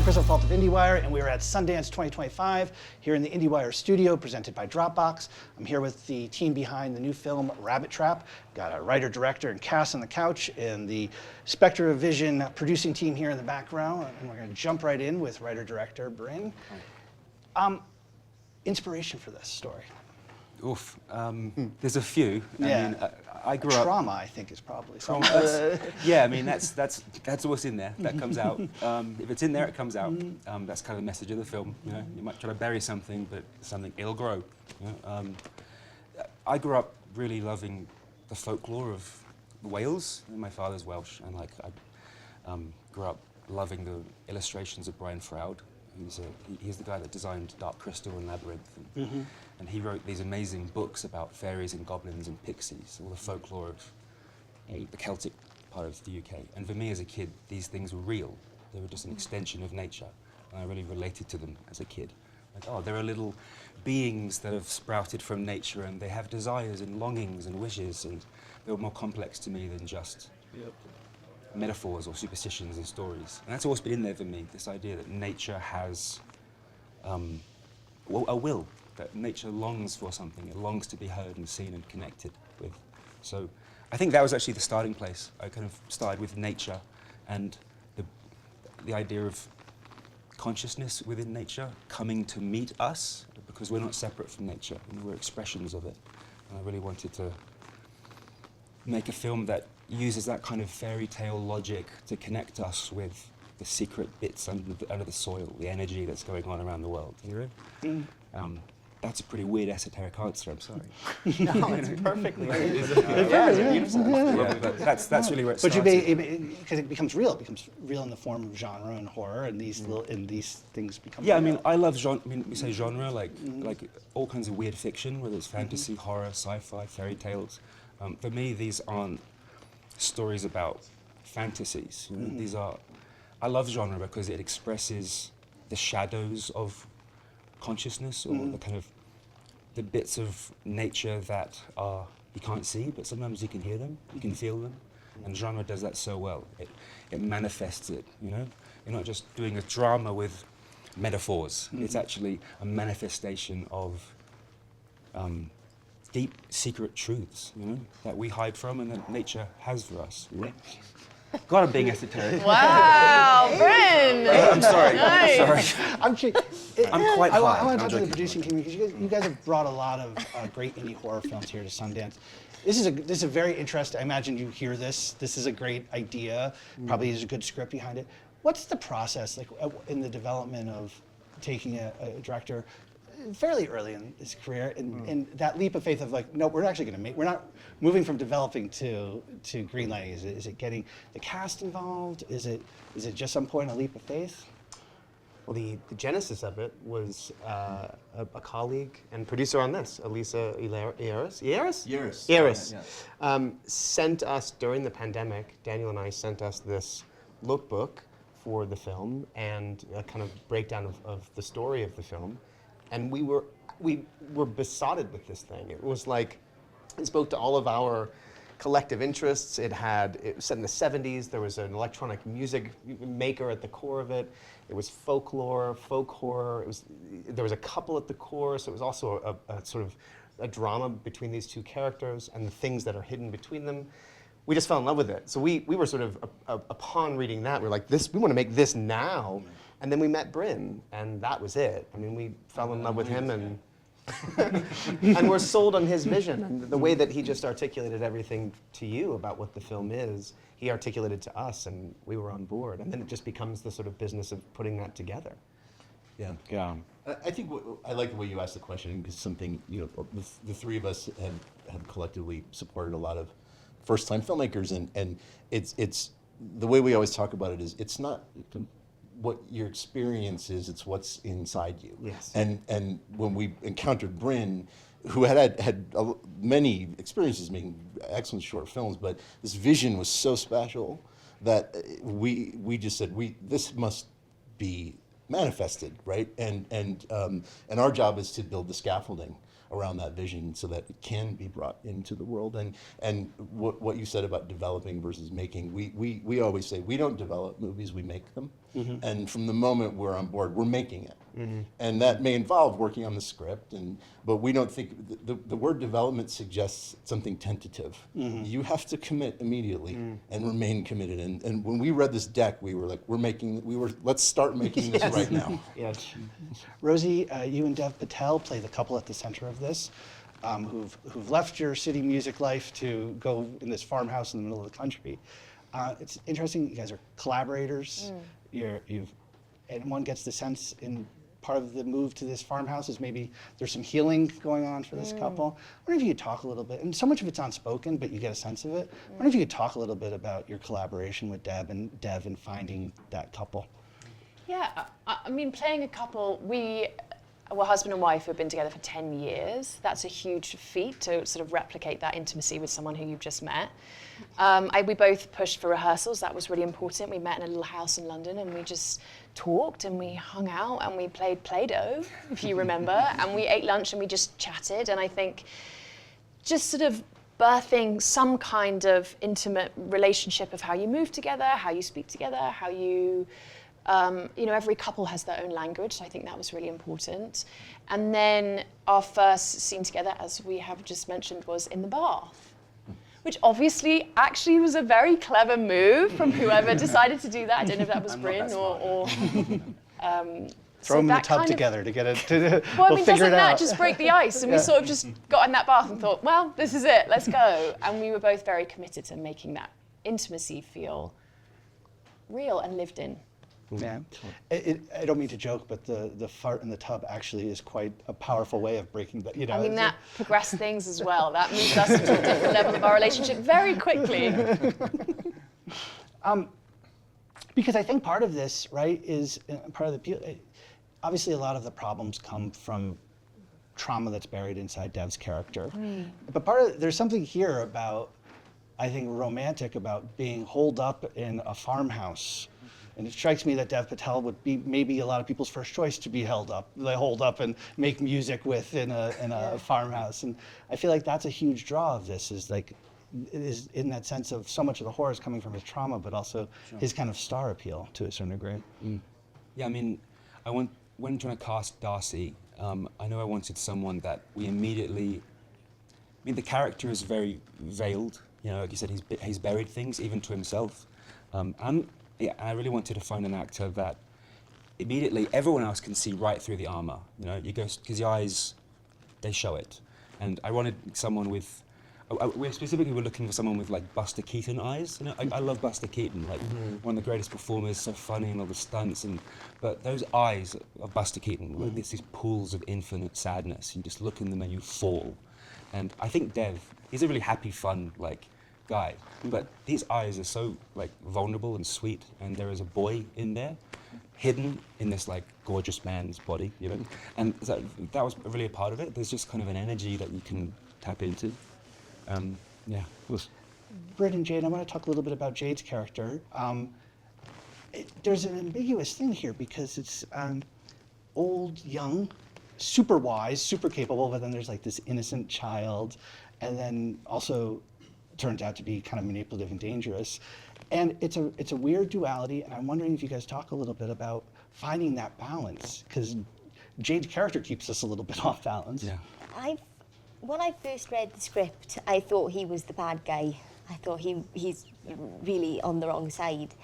Chris O'Falt of IndieWire, and we are at Sundance 2025 here in the IndieWire Studio, presented by Dropbox. I'm here with the team behind the new film Rabbit Trap. Got a writer, director, and cast on the couch, and the Spectre of Vision producing team here in the back row. And we're going to jump right in with writer-director Bryn. Inspiration for this story? Oof, there's a few. Yeah. I mean, I grew up. Trauma, I think, is probably Trauma. Yeah, I mean that's what's in there. That comes out. If it's in there, it comes out. That's kind of the message of the film. You know, you might try to bury something, but it'll grow. You know? I grew up really loving the folklore of Wales. My father's Welsh, and I grew up loving the illustrations of Brian Froud. He's the guy that designed Dark Crystal and Labyrinth, and he wrote these amazing books about fairies and goblins and pixies, all the folklore of the Celtic part of the UK. And for me as a kid, these things were real. They were just an extension of nature, and I really related to them as a kid. Like, oh, there are little beings that have sprouted from nature, and they have desires and longings and wishes, and they were more complex to me than just metaphors or superstitions and stories. And that's always been in there for me, this idea that nature has a will, that nature longs for something. It longs to be heard and seen and connected with. So I think that was actually the starting place. I kind of started with nature and the idea of consciousness within nature coming to meet us, because we're not separate from nature, and we're expressions of it. And I really wanted to make a film that uses that kind of fairy tale logic to connect us with the secret bits under the soil, the energy that's going on around the world. You know? That's a pretty weird esoteric answer, I'm sorry. No, it's perfectly. That's really where it starts. But because it becomes real. It becomes real in the form of genre and horror, and these things become. Yeah, real. I mean, I love genre. I mean, we say genre, like all kinds of weird fiction, whether it's fantasy, horror, sci-fi, fairy tales. For me, these aren't stories about fantasies. You know? These are. I love genre because it expresses the shadows of consciousness, or the kind of the bits of nature that are you can't see, but sometimes you can hear them, you can feel them, and genre does that so well. It manifests it. You know, you're not just doing a drama with metaphors. It's actually a manifestation of deep secret truths, you know, that we hide from and that nature has for us. You know? God, I'm being esoteric. Wow, Bryn! I'm sorry. Nice. I'm sorry. I'm quite high. I want to talk to the producing team, because you guys have brought a lot of great indie horror films here to Sundance. This is a very interesting. I imagine you hear this. This is a great idea. Probably is a good script behind it. What's the process like in the development of taking a director fairly early in his career, and that leap of faith of like, no, we're actually going to make. We're not moving from developing to greenlighting. Is it getting the cast involved? Is it just some point a leap of faith? Well, the genesis of it was a colleague and producer on this, Elisa Earis, sent us during the pandemic. Daniel and I sent us this lookbook for the film and a kind of breakdown of the story of the film. And we were besotted with this thing. It was like, it spoke to all of our collective interests. It was set in the 70s. There was an electronic music maker at the core of it. It was folklore, folk horror. There was a couple at the core, so it was also a sort of a drama between these two characters and the things that are hidden between them. We just fell in love with it. So we were sort of, upon reading that, we were like, we want to make this now. And then we met Bryn, and that was it. I mean, we fell in love with him, and and we're sold on his vision. And the way that he just articulated everything to you about what the film is, he articulated to us, and we were on board. And then it just becomes the sort of business of putting that together. Yeah. I think I like the way you asked the question, because something, you know, the three of us have collectively supported a lot of first-time filmmakers, and it's the way we always talk about it is it's not what your experience is, it's what's inside you. Yes. And when we encountered Bryn, who had many experiences making excellent short films, but this vision was so special that we just said this must be manifested, right? And our job is to build the scaffolding around that vision so that it can be brought into the world. And what you said about developing versus making, we always say we don't develop movies, we make them. And from the moment we're on board, we're making it. And that may involve working on the script, but we don't think, the word development suggests something tentative. You have to commit immediately and remain committed. And when we read this deck, we were like, let's start making this right now. Yes. Rosy, you and Dev Patel play the couple at the center of this, who've left your city music life to go in this farmhouse in the middle of the country. It's interesting, you guys are collaborators. And one gets the sense in part of the move to this farmhouse is maybe there's some healing going on for this couple. I wonder if you could talk a little bit, and so much of it's unspoken, but you get a sense of it. I wonder if you could talk a little bit about your collaboration with Dev and finding that couple. Yeah, I mean, playing a couple, we're husband and wife who have been together for 10 years. That's a huge feat to sort of replicate that intimacy with someone who you've just met. We both pushed for rehearsals. That was really important. We met in a little house in London and we just talked and we hung out and we played Play-Doh, if you remember, and we ate lunch and we just chatted. And I think just sort of birthing some kind of intimate relationship of how you move together, how you speak together, how you... every couple has their own language, so I think that was really important. And then our first scene together, as we have just mentioned, was in the bath, which obviously actually was a very clever move from whoever decided to do that. I don't know if that was Bryn or Throw them in the tub together to get it. Well, I mean, doesn't that just break the ice? And we sort of just got in that bath and thought, well, this is it, let's go. And we were both very committed to making that intimacy feel real and lived in. Yeah, I don't mean to joke, but the fart in the tub actually is quite a powerful way of breaking that. I mean, that progressed things as well. That moved us to a different level of our relationship very quickly. Because I think part of this, right, is part of the obviously a lot of the problems come from trauma that's buried inside Dev's character. But there's something here about, I think, romantic about being holed up in a farmhouse. And it strikes me that Dev Patel would be maybe a lot of people's first choice to be holed up and make music with in a farmhouse. And I feel like that's a huge draw of this, is like, it is in that sense of so much of the horror is coming from his trauma, but also his kind of star appeal to a certain degree. Yeah, I mean, when trying to cast Darcy, I know I wanted someone that we immediately, the character is very veiled, like you said, he's buried things, even to himself. Yeah, I really wanted to find an actor that immediately everyone else can see right through the armor. Because the eyes, they show it. And I wanted someone with, we specifically were looking for someone with like Buster Keaton eyes. I love Buster Keaton, like one of the greatest performers, so funny and all the stunts. But those eyes of Buster Keaton, like these pools of infinite sadness. You just look in them and you fall. And I think Dev, he's a really happy, fun, guy, but these eyes are so vulnerable and sweet, and there is a boy in there, hidden in this gorgeous man's body, and so that was really a part of it. There's just kind of an energy that you can tap into. Yeah. Bryn and Jade, I want to talk a little bit about Jade's character. There's an ambiguous thing here because it's old, young, super wise, super capable, but then there's this innocent child, and then also turns out to be kind of manipulative and dangerous. And it's a weird duality, and I'm wondering if you guys talk a little bit about finding that balance, because Jade's character keeps us a little bit off balance. Yeah. When I first read the script, I thought he was the bad guy. I thought he's really on the wrong side.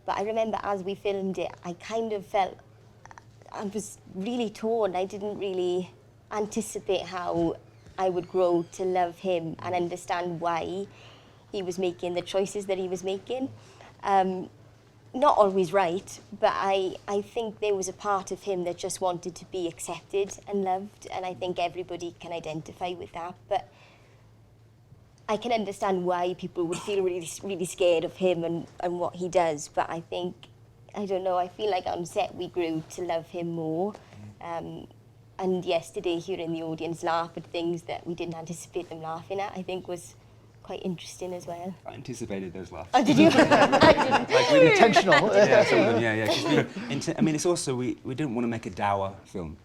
But I remember as we filmed it, I kind of felt I was really torn. I didn't really anticipate how I would grow to love him and understand why he was making the choices that he was making. Not always right, but I think there was a part of him that just wanted to be accepted and loved, and I think everybody can identify with that. But I can understand why people would feel really, really scared of him and what he does, but I think, I don't know, I feel like on set we grew to love him more. And yesterday, hearing the audience laugh at things that we didn't anticipate them laughing at, I think was quite interesting as well. I anticipated those laughs. Oh, did you? I didn't. maybe intentional. Yeah, some of them, yeah. 'Cause I mean, it's also, we didn't want to make a dour film.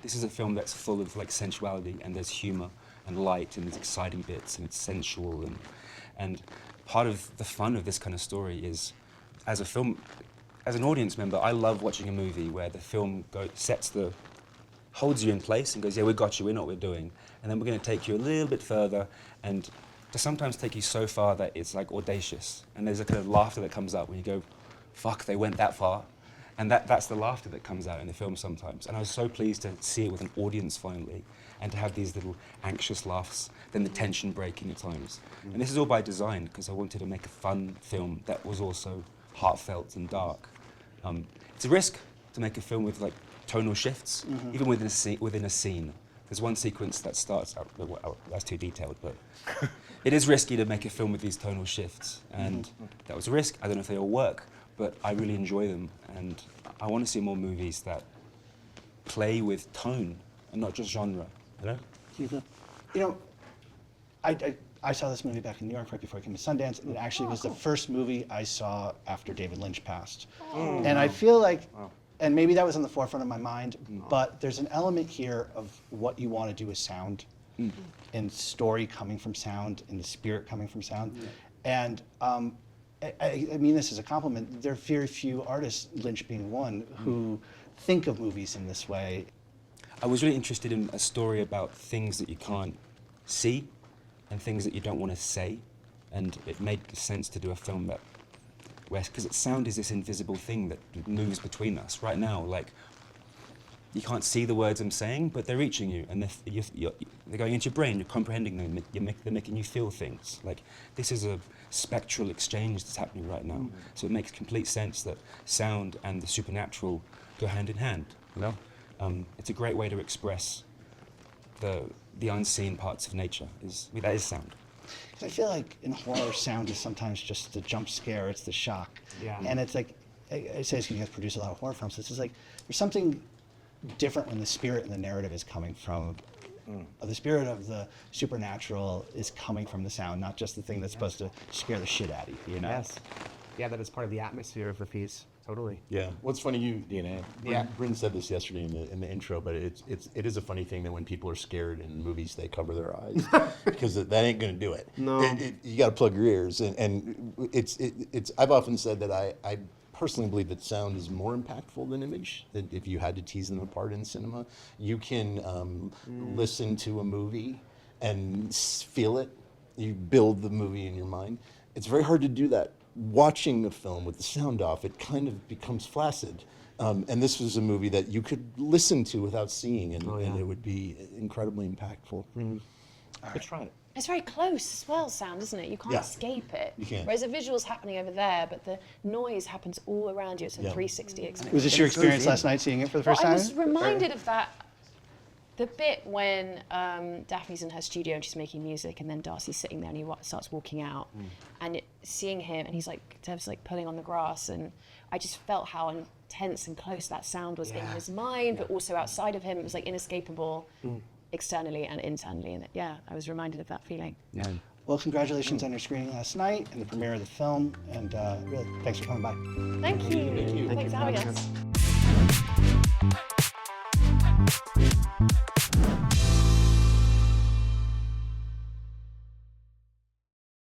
This is a film that's full of like sensuality, and there's humor and light, and there's exciting bits, and it's sensual, and part of the fun of this kind of story is, as an audience member, I love watching a movie where the film holds you in place and goes, yeah, we got you, we know what we're doing, and then we're going to take you a little bit further, and to sometimes take you so far that it's like audacious, and there's a kind of laughter that comes out when you go, fuck, they went that far, and that's the laughter that comes out in the film sometimes. And I was so pleased to see it with an audience finally, and to have these little anxious laughs, then the tension breaking at times. And this is all by design, because I wanted to make a fun film that was also heartfelt and dark. It's a risk to make a film with like tonal shifts, even within a scene. There's one sequence that starts, well, that's too detailed, but it is risky to make a film with these tonal shifts, and that was a risk. I don't know if they all work, but I really enjoy them, and I want to see more movies that play with tone and not just genre, you know? You know, I saw this movie back in New York right before I came to Sundance, and it actually was the first movie I saw after David Lynch passed. And I feel like, and maybe that was on the forefront of my mind, but there's an element here of what you want to do with sound, and story coming from sound, and the spirit coming from sound. And I mean this as a compliment. There are very few artists, Lynch being one, who think of movies in this way. I was really interested in a story about things that you can't see and things that you don't want to say, and it made sense to do a film that, because sound is this invisible thing that moves between us. Right now, like, you can't see the words I'm saying, but they're reaching you, and they're going into your brain, you're comprehending them, they're making you feel things. Like, this is a spectral exchange that's happening right now. So it makes complete sense that sound and the supernatural go hand in hand, you know? It's a great way to express the unseen parts of nature. That is sound. I feel like in horror, sound is sometimes just the jump scare, it's the shock. Yeah. And it's like, I say this because you guys produce a lot of horror films, this is like, there's something different when the spirit and the narrative is coming from, the spirit of the supernatural is coming from the sound, not just the thing that's supposed to scare the shit out of you, you know? Yes. Yeah, that is part of the atmosphere of the piece. Totally. Yeah. What's funny, Bryn said this yesterday in the intro, but it is a funny thing that when people are scared in movies, they cover their eyes because that ain't gonna do it. No. You got to plug your ears, and it's. I've often said that I personally believe that sound is more impactful than image. That if you had to tease them apart in cinema, you can listen to a movie and feel it. You build the movie in your mind. It's very hard to do that. Watching a film with the sound off, it kind of becomes flaccid. And this was a movie that you could listen to without seeing, and it would be incredibly impactful. Let's try it. It's very close as well, sound, isn't it? You can't escape it. You can't. Whereas the visual's happening over there, but the noise happens all around you. It's a 360 experience. Was this your experience last night seeing it for the first time? I was reminded of that, the bit when Daphne's in her studio and she's making music, and then Darcy's sitting there and he starts walking out, and seeing him, and he's like, Dev's like pulling on the grass, and I just felt how intense and close that sound was in his mind, but also outside of him. It was like inescapable, externally and internally, and I was reminded of that feeling. Yeah. Well, congratulations on your screening last night and the premiere of the film, and really, thanks for coming by. Thank you. Thanks for having us.